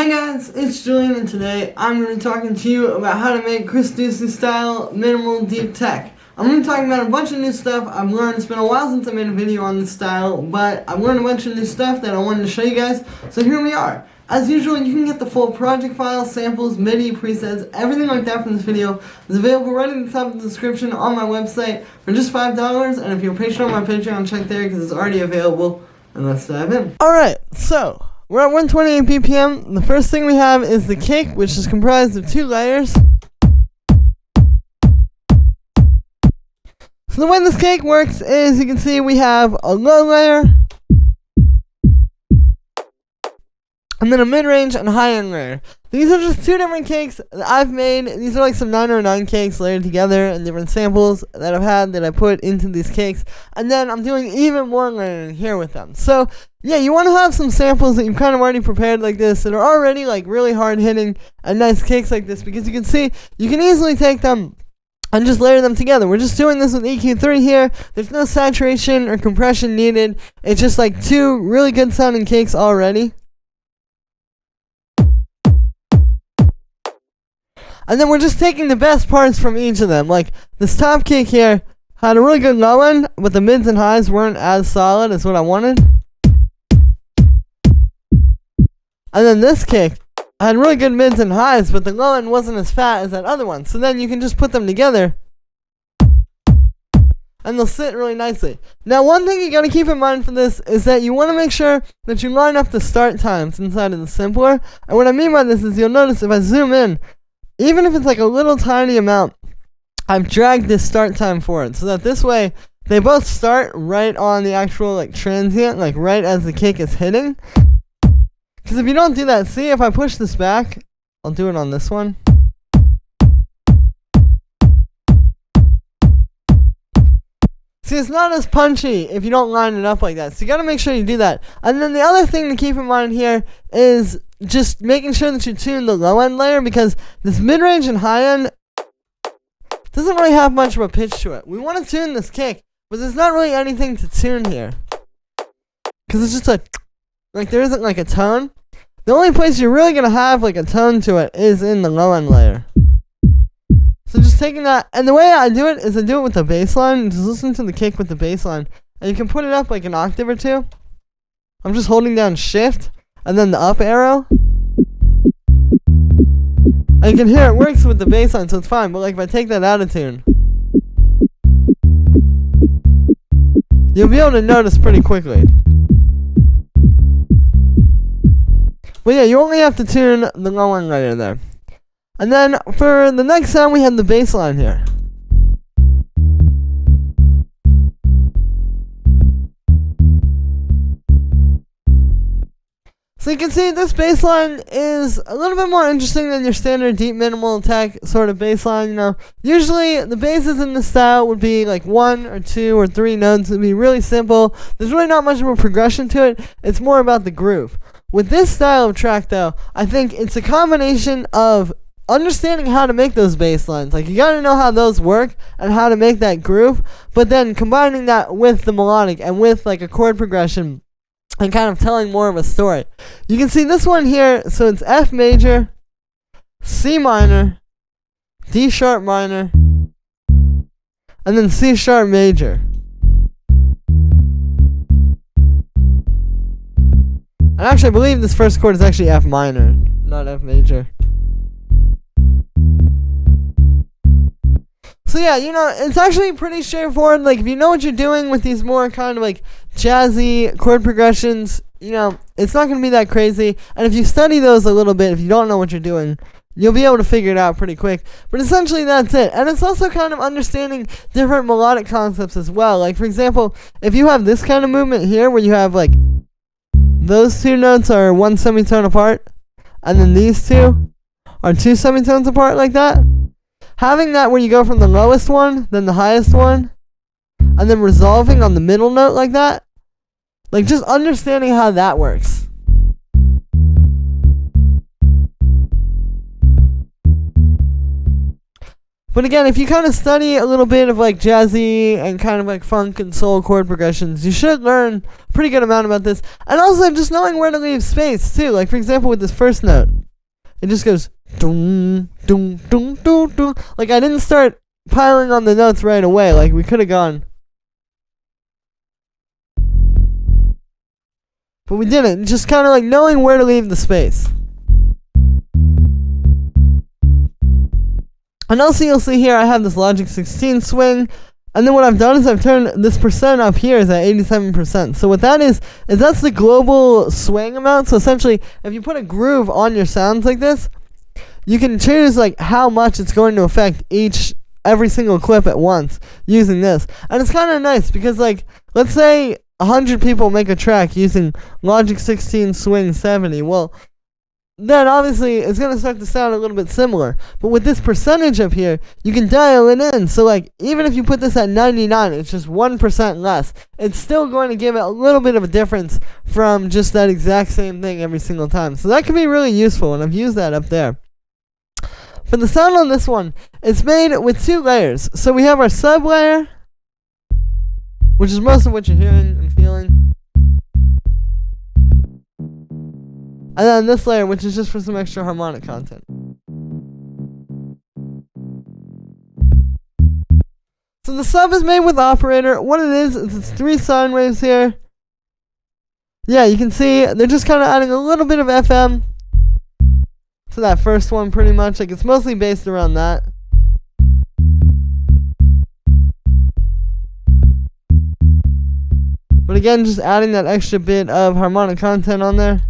Hi guys, it's Julian, and today I'm going to be talking to you about how to make Stussy style minimal deep tech. I'm going to be talking about a bunch of new stuff I've learned. It's been a while since I made a video on this style, but I've learned a bunch of new stuff that I wanted to show you guys, so here we are. As usual, you can get the full project file, samples, MIDI, presets, everything like that from this video is available right at the top of the description on my website for just $5, and if you're a patron on my Patreon, check there because it's already available, and let's dive in. Alright, so we're at 128 BPM. The first thing we have is the kick, which is comprised of 2 layers. So the way this kick works is, you can see we have a low layer, and then a mid-range and high-end layer. These are just 2 different cakes that I've made. These are like some 909 cakes layered together and different samples that I've had that I put into these cakes. And then I'm doing even more layering here with them. So yeah, you want to have some samples that you've kind of already prepared like this that are already like really hard-hitting and nice cakes like this, because you can see you can easily take them and just layer them together. We're just doing this with EQ3 here. There's no saturation or compression needed. It's just like 2 really good sounding cakes already. And then we're just taking the best parts from each of them. Like this top kick here had a really good low end, but the mids and highs weren't as solid as what I wanted. And then this kick had really good mids and highs, but the low end wasn't as fat as that other one. So then you can just put them together and they'll sit really nicely. Now, one thing you gotta keep in mind for this is that you wanna make sure that you line up the start times inside of the sampler. And what I mean by this is, you'll notice if I zoom in, even if it's like a little tiny amount, I've dragged this start time forward so that this way they both start right on the actual like transient, like right as the kick is hitting. Because if you don't do that, see if I push this back, I'll do it on this one. See, it's not as punchy if you don't line it up like that. So you gotta make sure you do that. And then the other thing to keep in mind here is just making sure that you tune the low end layer, because this mid-range and high end doesn't really have much of a pitch to it. We want to tune this kick, but there's not really anything to tune here, because it's just like there isn't like a tone. The only place you're really gonna have like a tone to it is in the low end layer. So just taking that, and the way I do it is I do it with the bass line. Just listen to the kick with the bass line, and you can put it up like an octave or 2. I'm just holding down shift and then the up arrow, and you can hear it works with the bass line, so it's fine. But like if I take that out of tune, you'll be able to notice pretty quickly. But yeah, you only have to tune the low end layer there. And then for the next sound, we have the bass line here. So you can see this bass line is a little bit more interesting than your standard deep minimal tech sort of bass line. You know, usually the basses in this style would be like 1 or 2 or 3 notes. It would be really simple. There's really not much of a progression to it. It's more about the groove. With this style of track though, I think it's a combination of understanding how to make those bass lines. Like you gotta know how those work and how to make that groove, but then combining that with the melodic and with like a chord progression and kind of telling more of a story. You can see this one here, so it's F major, C minor, D sharp minor, and then C sharp major. And actually I believe this first chord is actually F minor, not F major. So yeah, you know, it's actually pretty straightforward. Like if you know what you're doing with these more kind of like jazzy chord progressions, you know, it's not going to be that crazy. And if you study those a little bit, if you don't know what you're doing, you'll be able to figure it out pretty quick. But essentially that's it. And it's also kind of understanding different melodic concepts as well. Like for example, if you have this kind of movement here where you have like those 2 notes are 1 semitone apart, and then these 2 are 2 semitones apart like that. Having that where you go from the lowest one, then the highest one, and then resolving on the middle note like that, like just understanding how that works. But again, if you kind of study a little bit of like jazzy and kind of like funk and soul chord progressions, you should learn a pretty good amount about this. And also just knowing where to leave space too. Like for example with this first note, it just goes dum dum dum dum dum. Like I didn't start piling on the notes right away. Like we could have gone, but we didn't. Just kind of like knowing where to leave the space. And also you'll see here I have this Logic 16 swing, and then what I've done is I've turned this percent up here is at 87%. So what that is that's the global swing amount. So essentially if you put a groove on your sounds like this, you can choose like how much it's going to affect every single clip at once using this. And it's kind of nice because like let's say 100 people make a track using Logic 16 swing 70. Well, then obviously it's going to start to sound a little bit similar. But with this percentage up here, you can dial it in. So like even if you put this at 99, it's just 1% less. It's still going to give it a little bit of a difference from just that exact same thing every single time. So that can be really useful, and I've used that up there. For the sound on this one, it's made with 2 layers. So we have our sub layer, which is most of what you're hearing and feeling. And then this layer, which is just for some extra harmonic content. So the sub is made with operator. What it is it's 3 sine waves here. Yeah, you can see they're just kind of adding a little bit of FM to that first one pretty much. Like it's mostly based around that. But again, just adding that extra bit of harmonic content on there.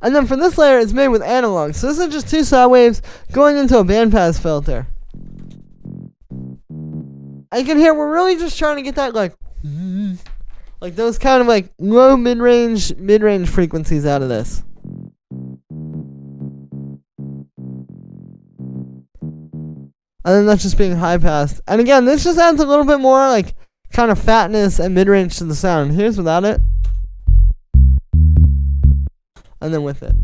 And then for this layer, it's made with analog. So this is just 2 saw waves going into a bandpass filter. And you can hear we're really just trying to get that like those kind of like low mid-range frequencies out of this. And then that's just being high passed. And again, this just adds a little bit more like kind of fatness and mid-range to the sound. Here's without it. And then with it.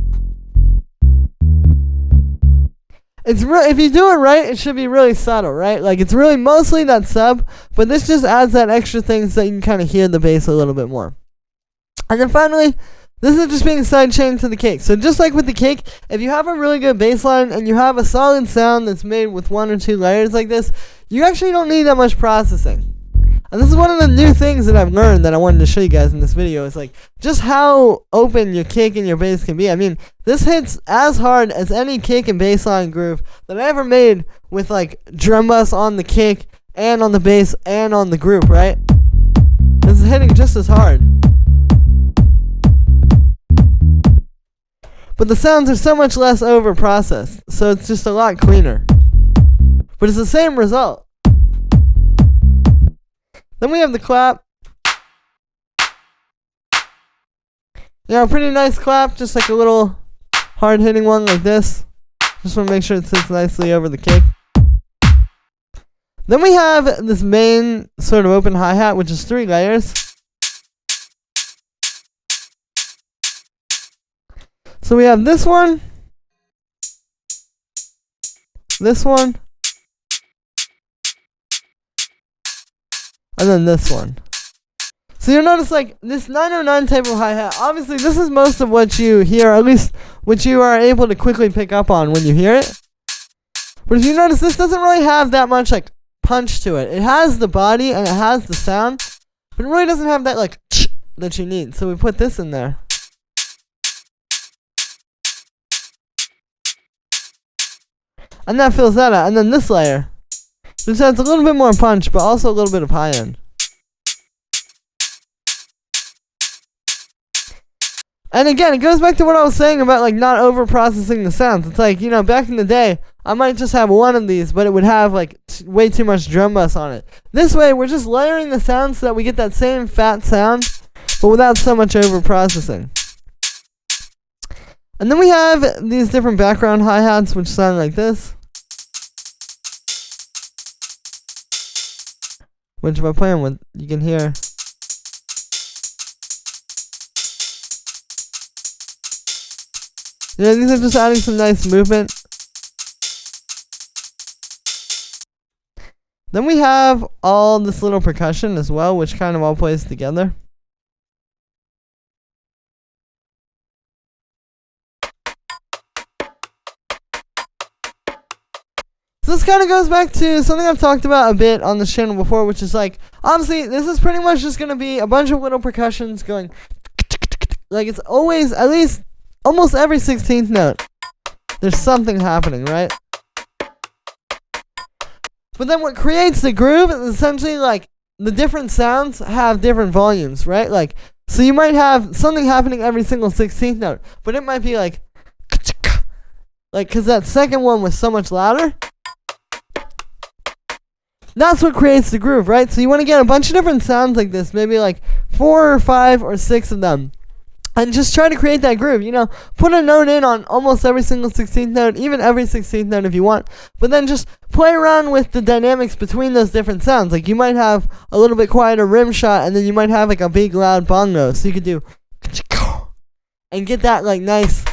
It's if you do it right, it should be really subtle, right? Like it's really mostly that sub, but this just adds that extra thing so you can kind of hear the bass a little bit more. And then finally, this is just being sidechained to the kick. So just like with the kick, if you have a really good bass line and you have a solid sound that's made with 1 or 2 layers like this, you actually don't need that much processing. And this is one of the new things that I've learned that I wanted to show you guys in this video is like just how open your kick and your bass can be. I mean, this hits as hard as any kick and bass line groove that I ever made with like drum bus on the kick and on the bass and on the group, right? This is hitting just as hard. But the sounds are so much less over processed, so it's just a lot cleaner. But it's the same result. Then we have the clap. Yeah, a pretty nice clap, just like a little hard hitting one like this. Just want to make sure it sits nicely over the kick. Then we have this main sort of open hi-hat, which is 3 layers. So we have this one, and then this one. So you'll notice like this 909 type of hi-hat, obviously this is most of what you hear, or at least what you are able to quickly pick up on when you hear it. But if you notice, this doesn't really have that much like punch to it. It has the body and it has the sound, but it really doesn't have that like that you need. So we put this in there. And that fills that out. And then this layer, which adds a little bit more punch, but also a little bit of high end. And again, it goes back to what I was saying about like not over processing the sounds. It's like, you know, back in the day, I might just have one of these, but it would have like way too much drum bus on it. This way, we're just layering the sounds so that we get that same fat sound, but without so much over processing. And then we have these different background hi-hats, which sound like this. Which if I play them with, you can hear. You know, these are just adding some nice movement. Then we have all this little percussion as well, which kind of all plays together. So this kind of goes back to something I've talked about a bit on this channel before, which is like, obviously, this is pretty much just going to be a bunch of little percussions going, like it's always, at least, almost every 16th note, there's something happening, right? But then what creates the groove is essentially like, the different sounds have different volumes, right? Like, so you might have something happening every single 16th note, but it might be like, because that second one was so much louder. That's what creates the groove, right? So you want to get a bunch of different sounds like this, maybe like 4 or 5 or 6 of them. And just try to create that groove, you know. Put a note in on almost every single 16th note, even every 16th note if you want. But then just play around with the dynamics between those different sounds. Like you might have a little bit quieter rim shot, and then you might have like a big loud bongo. So you could do and get that like nice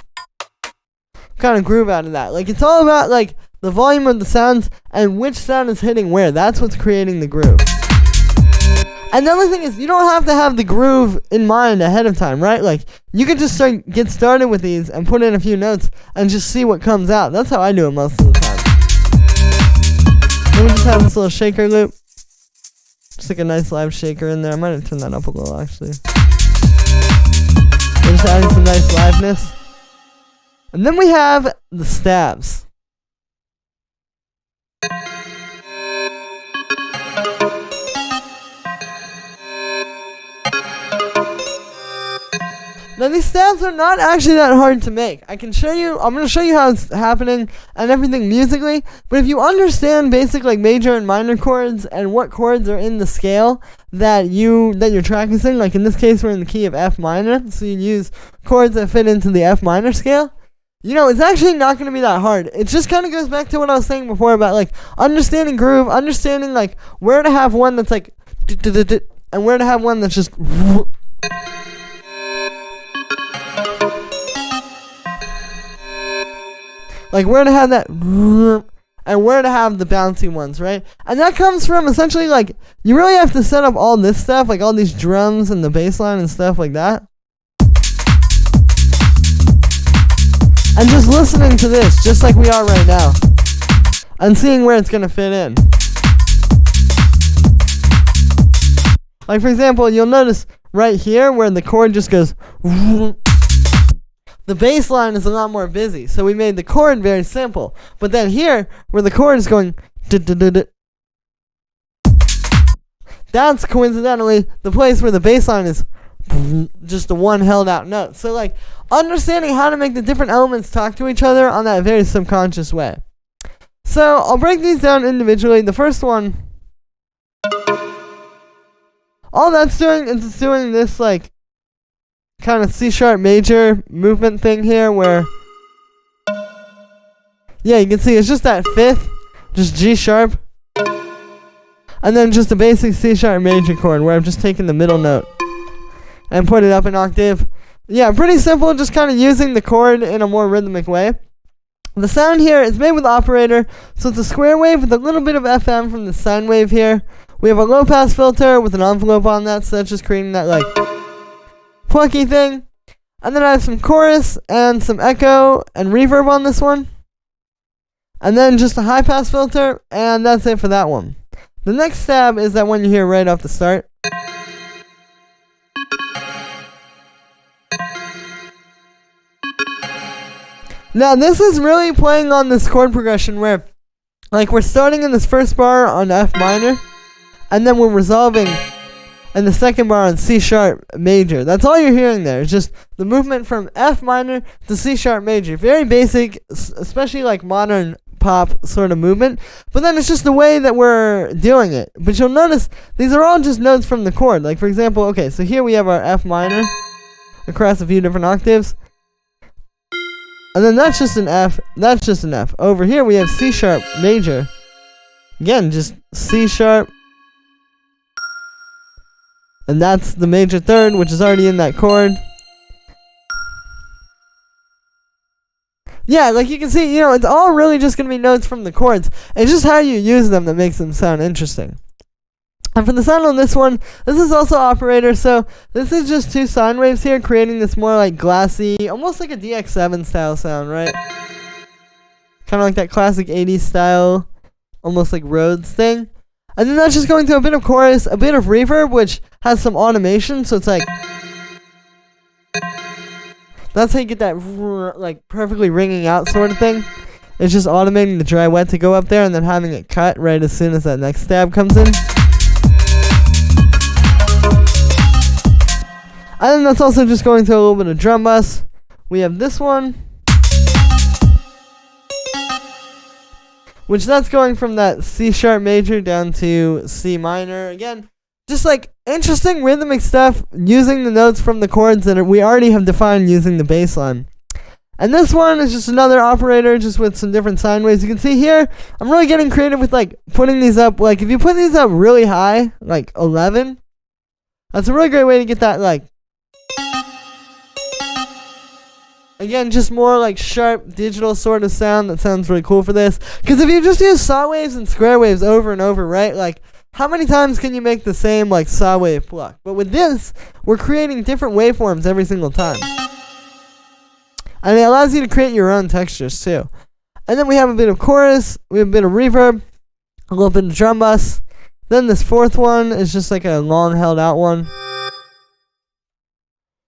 kind of groove out of that. Like it's all about like the volume of the sounds and which sound is hitting where. That's what's creating the groove. And the other thing is, you don't have to have the groove in mind ahead of time, right? Like, you could just get started with these and put in a few notes and just see what comes out. That's how I do it most of the time. Let me just have this little shaker loop. Just like a nice live shaker in there. I might have turned that up a little, actually. We're just adding some nice liveness. And then we have the stabs. Now these stabs are not actually that hard to make. I'm going to show you how it's happening and everything musically, but if you understand basic like major and minor chords and what chords are in the scale that you're practicing, like in this case we're in the key of F minor, so you use chords that fit into the F minor scale, you know, it's actually not going to be that hard. It just kind of goes back to what I was saying before about like understanding groove, understanding like where to have one that's like and where to have one that's just like where to have that and where to have the bouncy ones, right? And that comes from essentially like you really have to set up all this stuff, like all these drums and the bass line and stuff like that. And just listening to this, just like we are right now, and seeing where it's gonna fit in. Like for example, you'll notice right here where the chord just goes, the bass line is a lot more busy, so we made the chord very simple. But then here, where the chord is going, that's coincidentally the place where the bass line is just the one held out note. So like understanding how to make the different elements talk to each other on that very subconscious way. So I'll break these down individually. The first one, all that's doing is it's doing this like kind of C sharp major movement thing here where, yeah, you can see it's just that fifth, just G sharp, and then just a basic C sharp major chord where I'm just taking the middle note and put it up an octave. Yeah, pretty simple, just kind of using the chord in a more rhythmic way. The sound here is made with operator, so it's a square wave with a little bit of FM from the sine wave here. We have a low pass filter with an envelope on that, so that's just creating that like plucky thing. And then I have some chorus and some echo and reverb on this one. And then just a high pass filter, and that's it for that one. The next stab is that one you hear right off the start. Now this is really playing on this chord progression where like we're starting in this first bar on F minor, and then we're resolving in the second bar on C sharp major. That's all you're hearing there. It's just the movement from F minor to C sharp major. Very basic, especially like modern pop sort of movement. But then it's just the way that we're doing it. But you'll notice these are all just notes from the chord. Like for example, okay, so here we have our F minor across a few different octaves. And then that's just an F. That's just an F. Over here we have C sharp major. Again, just C sharp. And that's the major third, which is already in that chord. yeah, like you can see, it's all really just going to be notes from the chords. It's just how you use them that makes them sound interesting. And for the sound on this one, this is also operator, so this is just 2 sine waves here, creating this more like glassy, almost like a DX7 style sound, right? Kind of like that classic 80s style, almost like Rhodes thing. And then that's just going through a bit of chorus, a bit of reverb, which has some automation, so it's like... That's how you get that, like, perfectly ringing out sort of thing. It's just automating the dry wet to go up there and then having it cut right as soon as that next stab comes in. And then that's also just going through a little bit of drum bus. We have this one, which that's going from that C sharp major down to C minor. Again, just like interesting rhythmic stuff using the notes from the chords that we already have defined using the bass line. And this one is just another operator, just with some different sine waves. You can see here, I'm really getting creative with like putting these up. Like if you put these up really high, like 11, that's a really great way to get that like, again, just more like sharp digital sort of sound that sounds really cool for this. Because if you just use saw waves and square waves over and over, right? Like, how many times can you make the same like saw wave pluck? But with this, we're creating different waveforms every single time. And it allows you to create your own textures too. And then we have a bit of chorus, we have a bit of reverb, a little bit of drum bus. Then this fourth one is just like a long held out one,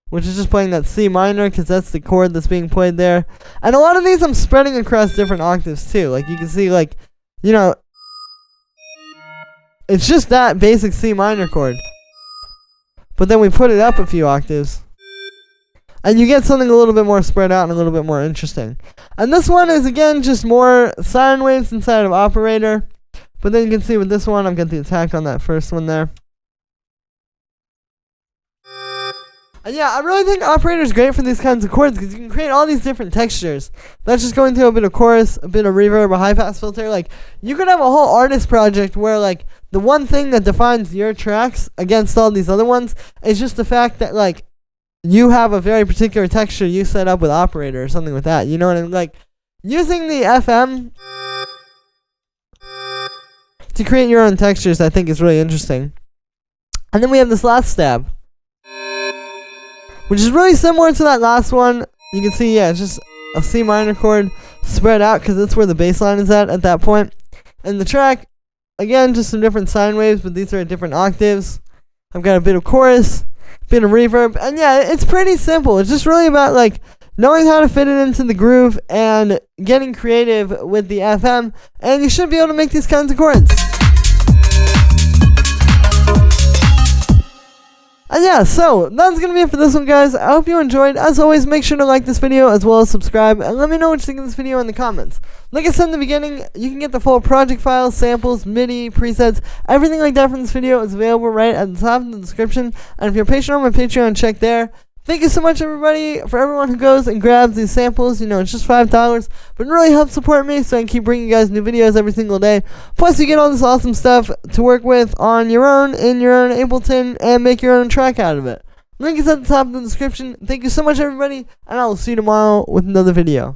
which is just playing that C minor because that's the chord that's being played there. And a lot of these I'm spreading across different octaves too. Like you can see, like, it's just that basic C minor chord. But then we put it up a few octaves. And you get something a little bit more spread out and a little bit more interesting. And this one is, again, just more sine waves inside of operator. But then you can see with this one, I've got the attack on that first one there. And yeah, I really think operator is great for these kinds of chords because you can create all these different textures. That's just going through a bit of chorus, a bit of reverb, a high pass filter. Like, you could have a whole artist project where, like, the one thing that defines your tracks against all these other ones is just the fact that, like, you have a very particular texture you set up with operator or something like that. You know what I mean? Like, using the FM to create your own textures, I think is really interesting. And then we have this last stab, which is really similar to that last one. You can see, yeah, it's just a C minor chord spread out because that's where the bass line is at that point. And the track, again, just some different sine waves, but these are at different octaves. I've got a bit of chorus, bit of reverb, and yeah, it's pretty simple. It's just really about like knowing how to fit it into the groove and getting creative with the FM, and you should be able to make these kinds of chords. And yeah, so that's going to be it for this one, guys. I hope you enjoyed. As always, make sure to like this video as well as subscribe, and let me know what you think of this video in the comments. Like I said in the beginning, you can get the full project files, samples, MIDI, presets, everything like that from this video is available right at the top of the description. And if you're a patron on my Patreon, check there. Thank you so much, everybody, for everyone who goes and grabs these samples. It's just $5, but it really helps support me so I can keep bringing you guys new videos every single day. Plus, you get all this awesome stuff to work with on your own, in your own Ableton, and make your own track out of it. Link is at the top of the description. Thank you so much, everybody, and I will see you tomorrow with another video.